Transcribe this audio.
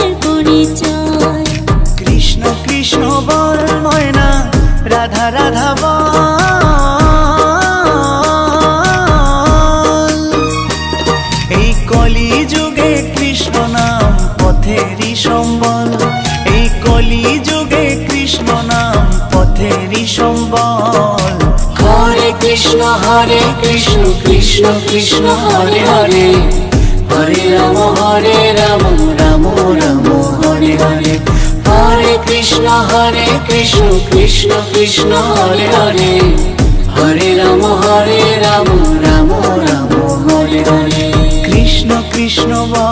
প্রাণের পরিচয়। কৃষ্ণ কৃষ্ণ বল ময়না, রাধা রাধা বল। এই কলি যুগে কৃষ্ণ নাম পথেরই সম্বল। এই কলি যুগে কৃষ্ণ নাম পথেরই সম্বল। হরে কৃষ্ণ কৃষ্ণ কৃষ্ণ হরে হরে, হরে রাম রাম রাম হরে হরে। হরে কৃষ্ণ কৃষ্ণ কৃষ্ণ হরে হরে, হরে রাম রাম রাম হরে হরে। কৃষ্ণ কৃষ্ণ বল